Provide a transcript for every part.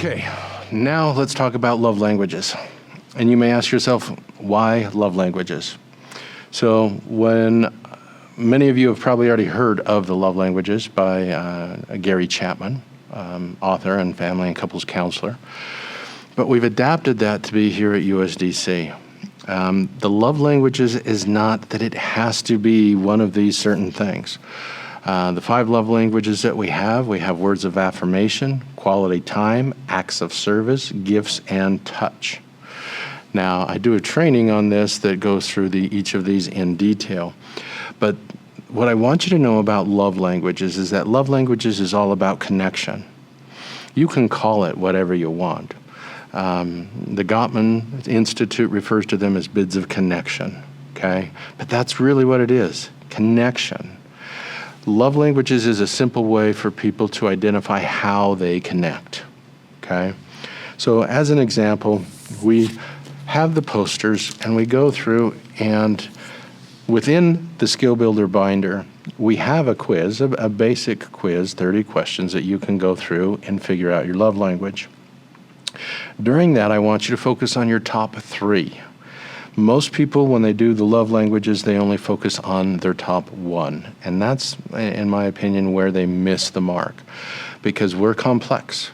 Okay, now let's talk about love languages. And you may ask yourself, why love languages? So when many of you have probably already heard of the love languages by Gary Chapman, author and family and couples counselor. But we've adapted that to be here at USDC. The love languages is not that it has to be one of these certain things. The 5 love languages that we have words of affirmation, quality time, acts of service, gifts, and touch. Now, I do a training on this that goes through each of these in detail. But what I want you to know about love languages is that love languages is all about connection. You can call it whatever you want. The Gottman Institute refers to them as bids of connection, okay? But that's really what it is, connection. Love languages is a simple way for people to identify how they connect, okay? So as an example, we have the posters and we go through, and within the Skill Builder binder, we have a quiz, a basic quiz, 30 questions that you can go through and figure out your love language. During that, I want you to focus on your top 3. Most people, when they do the love languages, they only focus on their top 1. And that's, in my opinion, where they miss the mark, because we're complex.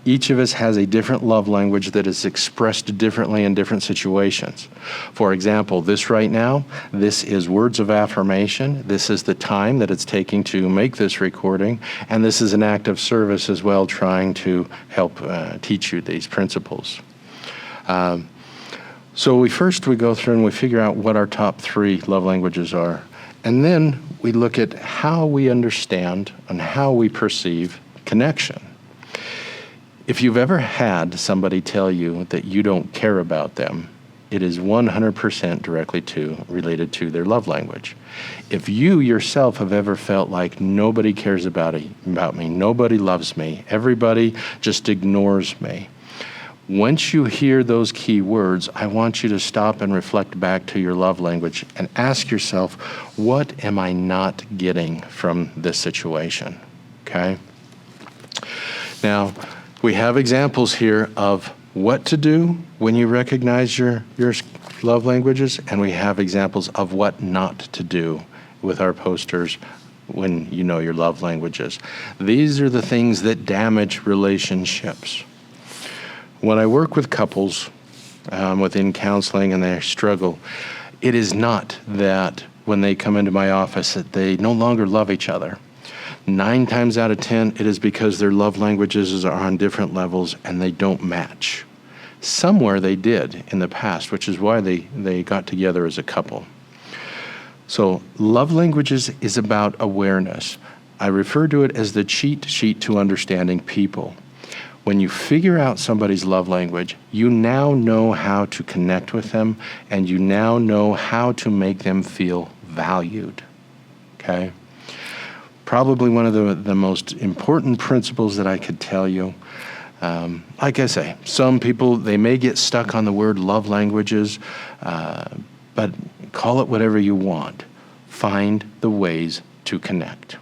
Each of us has a different love language that is expressed differently in different situations. For example, this right now, this is words of affirmation. This is the time that it's taking to make this recording. And this is an act of service as well, trying to help teach you these principles. So we go through and we figure out what our top 3 love languages are. And then we look at how we understand and how we perceive connection. If you've ever had somebody tell you that you don't care about them, it is 100% directly related to their love language. If you yourself have ever felt like nobody cares about me, nobody loves me, everybody just ignores me, once you hear those key words, I want you to stop and reflect back to your love language and ask yourself, what am I not getting from this situation? Okay? Now, we have examples here of what to do when you recognize your love languages, and we have examples of what not to do with our posters when you know your love languages. These are the things that damage relationships. When I work with couples within counseling and they struggle, it is not that when they come into my office that they no longer love each other. 9 times out of 10, it is because their love languages are on different levels and they don't match. Somewhere they did in the past, which is why they got together as a couple. So love languages is about awareness. I refer to it as the cheat sheet to understanding people. When you figure out somebody's love language, you now know how to connect with them, and you now know how to make them feel valued, okay? Probably one of the most important principles that I could tell you. Like I say, some people, they may get stuck on the word love languages, but call it whatever you want. Find the ways to connect.